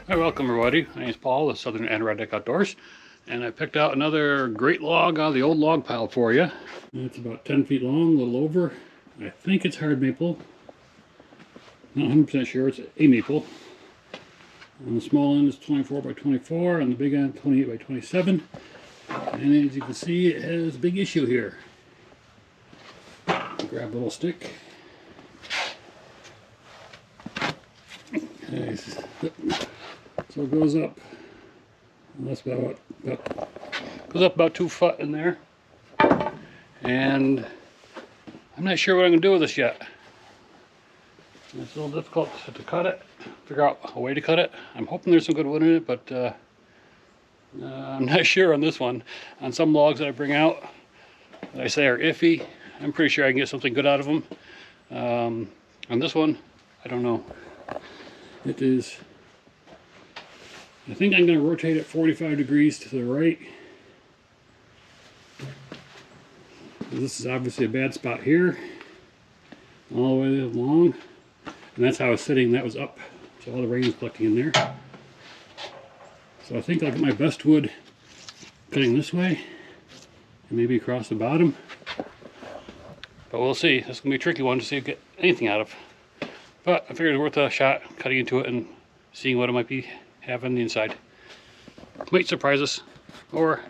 Hi, welcome everybody. My name is Paul with Southern Adirondack Outdoors, and I picked out another great log out of the old log pile for you. It's about 10 feet long, a little over. I think it's hard maple. Not 100% sure. It's a maple. On the small end is 24 by 24, on the big end 28 by 27. And as you can see, it has a big issue here. Grab a little stick. Okay, so it goes up. That's goes up about 2 foot in there. And I'm not sure what I'm going to do with this yet. It's a little difficult to cut it, figure out a way to cut it. I'm hoping there's some good wood in it, but I'm not sure on this one. On some logs that I bring out that I say are iffy, I'm pretty sure I can get something good out of them. On this one, I don't know. It is, I think I'm going to rotate it 45 degrees to the right. This is obviously a bad spot here, all the way along. And that's how I was sitting, that was up. So all the rain is collecting in there. So I think I'll get my best wood cutting this way, and maybe across the bottom. But we'll see. This is going to be a tricky one to see if I get anything out of. But I figured it was worth a shot cutting into it and seeing what it might be having on the inside. It might surprise us, or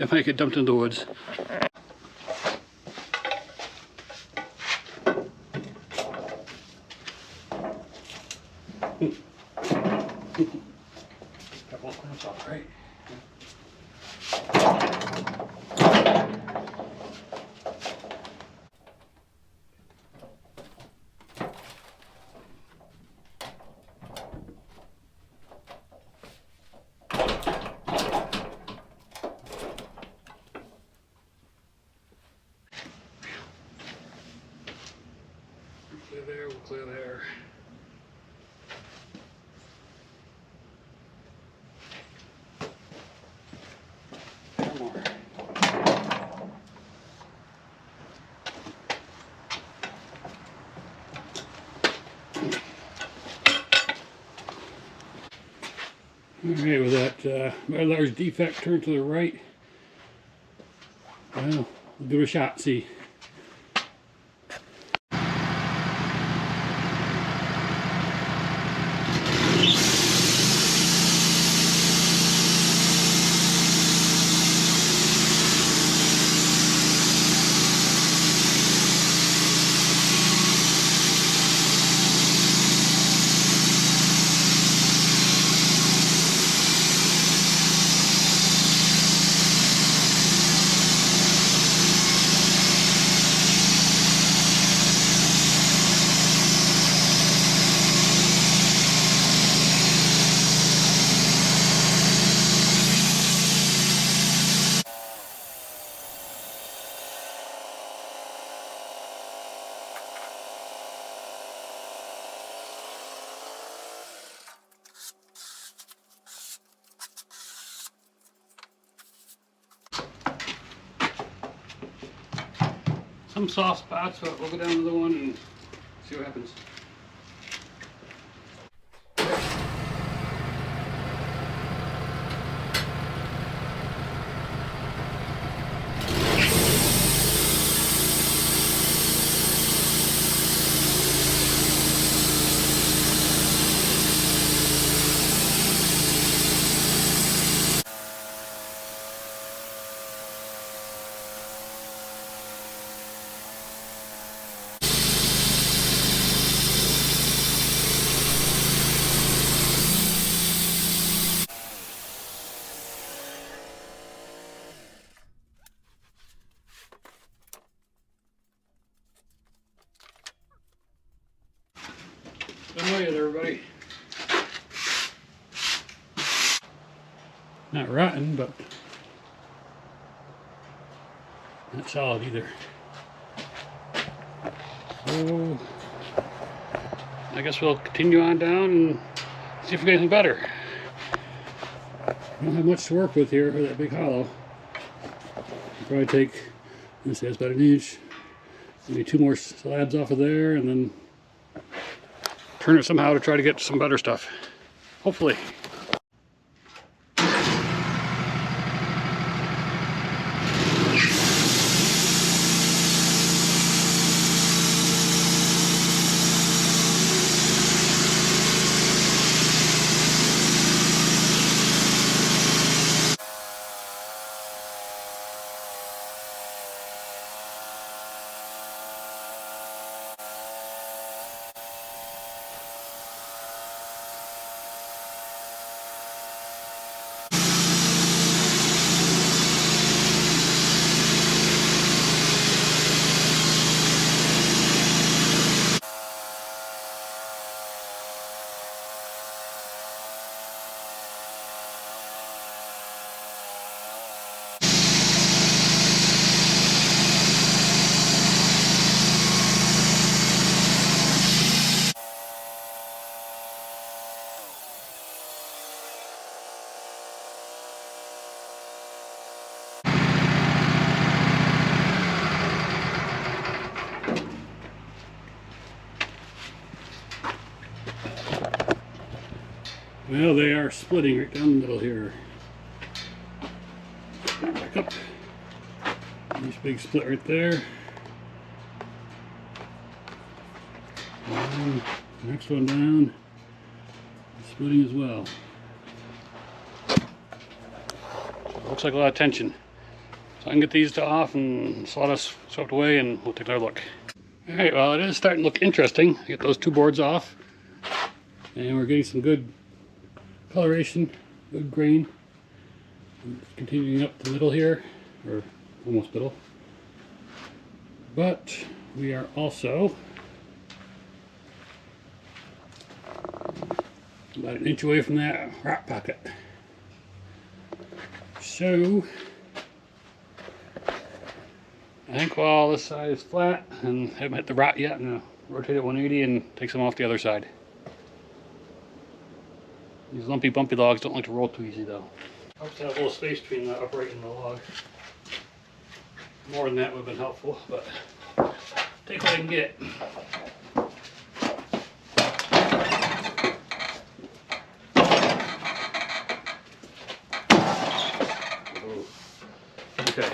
it might get dumped into the woods. Couple of clamps off, right? Clear there, we'll clear there. More. Alright, with that very large defect turned to the right, well, we'll give it a shot, see. Some soft spots, but we'll go down to the one and see what happens. Good morning, everybody. Not rotten, but not solid either. So I guess we'll continue on down and see if we get anything better. I don't have much to work with here for that big hollow. I'll probably take, let's see, that's about an inch, maybe 2 more slabs off of there, and then turn it somehow to try to get some better stuff. Hopefully. Well, they are splitting right down the middle here. Back up. Nice big split right there. And next one down, splitting as well. Looks like a lot of tension. So I can get these off and sawdust swept away and we'll take another look. Alright, well it is starting to look interesting. I get those two boards off and we're getting some good coloration, good grain. Continuing up the middle here, or almost middle. But we are also about an inch away from that rot pocket. So I think while this side is flat and haven't hit the rot yet, I'm going to rotate it 180 and take some off the other side. These lumpy bumpy logs don't like to roll too easy though. Helps to have a little space between the upright and the log. More than that would have been helpful, but take what I can get. Okay.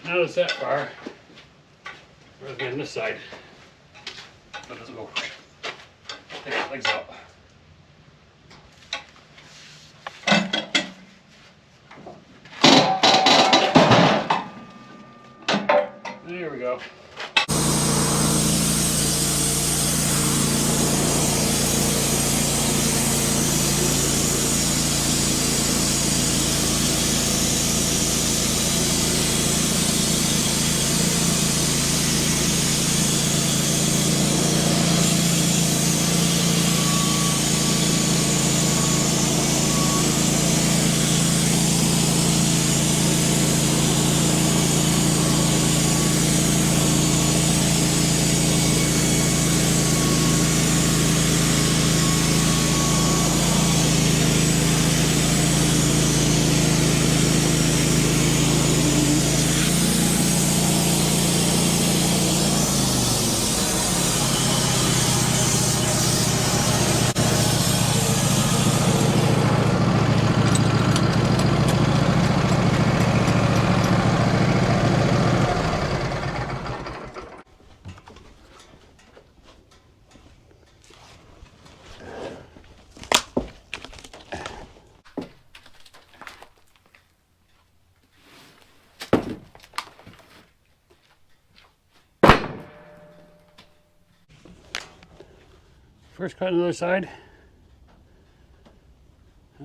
Now it's that far. We're looking on this side. That doesn't go. Take the legs out. There we go. First cut on the other side.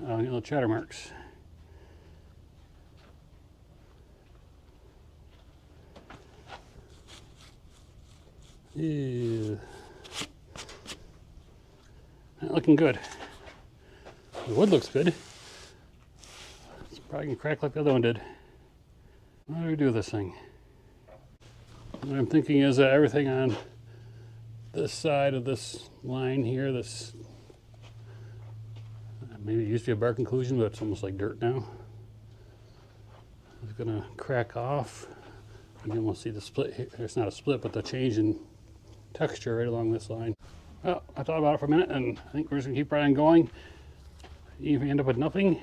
Oh, little chatter marks. Ew. Not looking good. The wood looks good. It's probably gonna crack like the other one did. What do we do with this thing? What I'm thinking is that everything on this side of this line here, this maybe it used to be a bark inclusion, but it's almost like dirt now. It's gonna crack off. You can almost see the split here. It's not a split, but the change in texture right along this line. Well, I thought about it for a minute, and I think we're just gonna keep right on going. Even if you end up with nothing,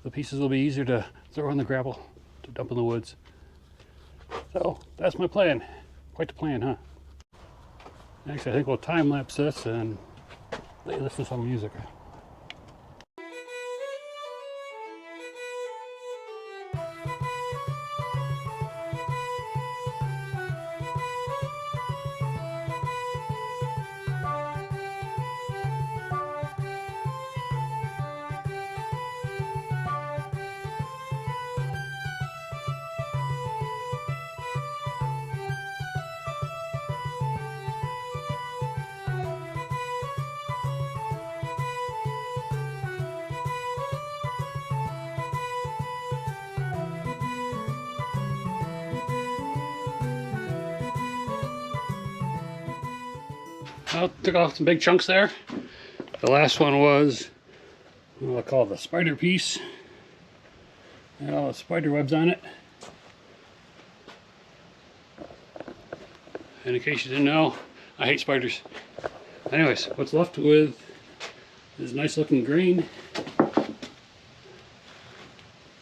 the pieces will be easier to throw in the grapple to dump in the woods. So that's my plan. Quite the plan, huh? Actually, I think we'll time lapse this and let you listen to some music. I took off some big chunks there. The last one was what I call the spider piece. Had all the spider webs on it. And in case you didn't know, I hate spiders. Anyways, what's left with is nice looking grain.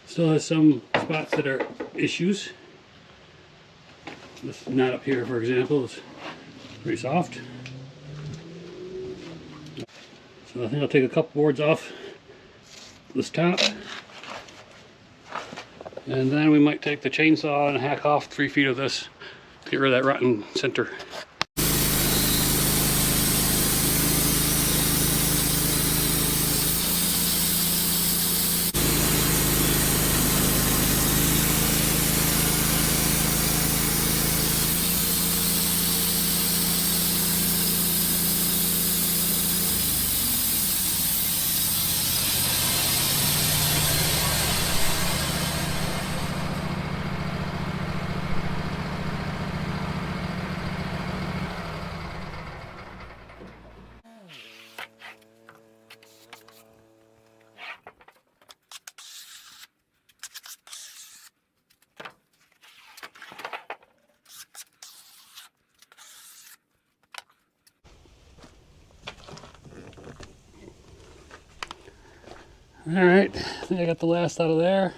Still has some spots that are issues. This knot up here, for example, is pretty soft. So I think I'll take a couple boards off this top. And then we might take the chainsaw and hack off 3 feet of this to get rid of that rotten center. Alright, I think I got the last out of there.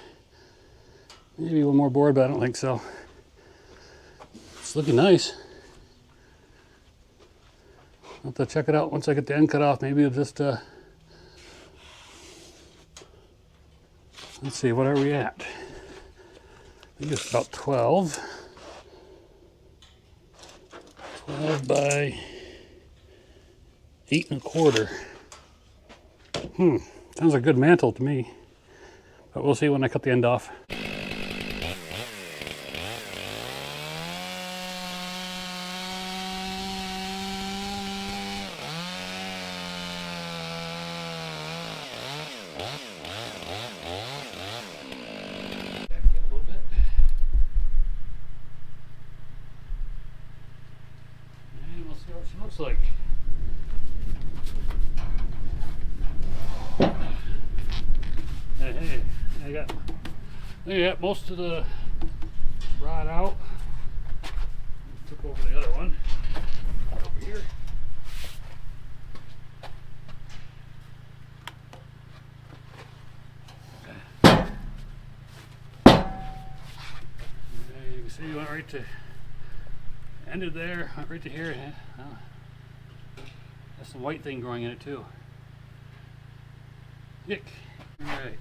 Maybe one more board, but I don't think so. It's looking nice. I'll have to check it out once I get the end cut off. Maybe it'll just, let's see, what are we at? I think it's about 12. 12 by 8 1/4. Sounds like a good mantle to me, but we'll see when I cut the end off. And we'll see what she looks like. Hey, I got most of the rod out. Took over the other one. Over here. You can see it went right to, ended there, went right to here. There's some white thing growing in it too. Yuck. Alright,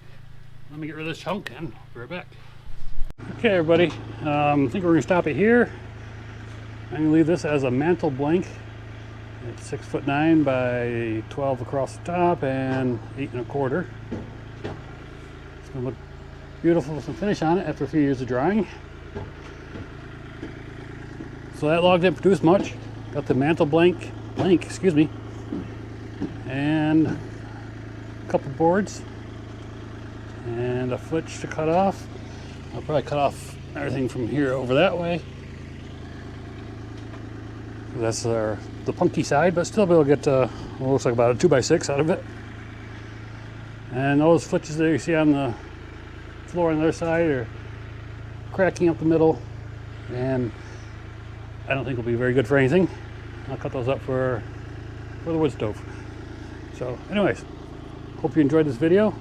let me get rid of this chunk and be right back. Okay everybody, I think we're going to stop it here. I'm going to leave this as a mantle blank. It's 6'9" by 12 across the top and 8 1/4. It's going to look beautiful with some finish on it after a few years of drying. So that log didn't produce much. Got the mantle blank, excuse me, and a couple boards. And a flitch to cut off. I'll probably cut off everything from here over that way. That's the punky side, but still be able to get what looks like about a 2x6 out of it. And those flitches that you see on the floor on the other side are cracking up the middle, and I don't think will be very good for anything. I'll cut those up for the wood stove. So anyways, hope you enjoyed this video.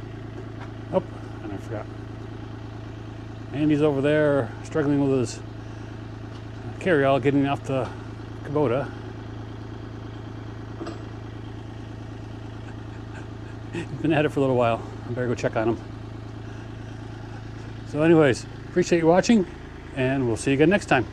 Oh, and I forgot. Andy's over there struggling with his carryall getting off the Kubota. He's been at it for a little while. I better go check on him. So anyways, appreciate you watching, and we'll see you again next time.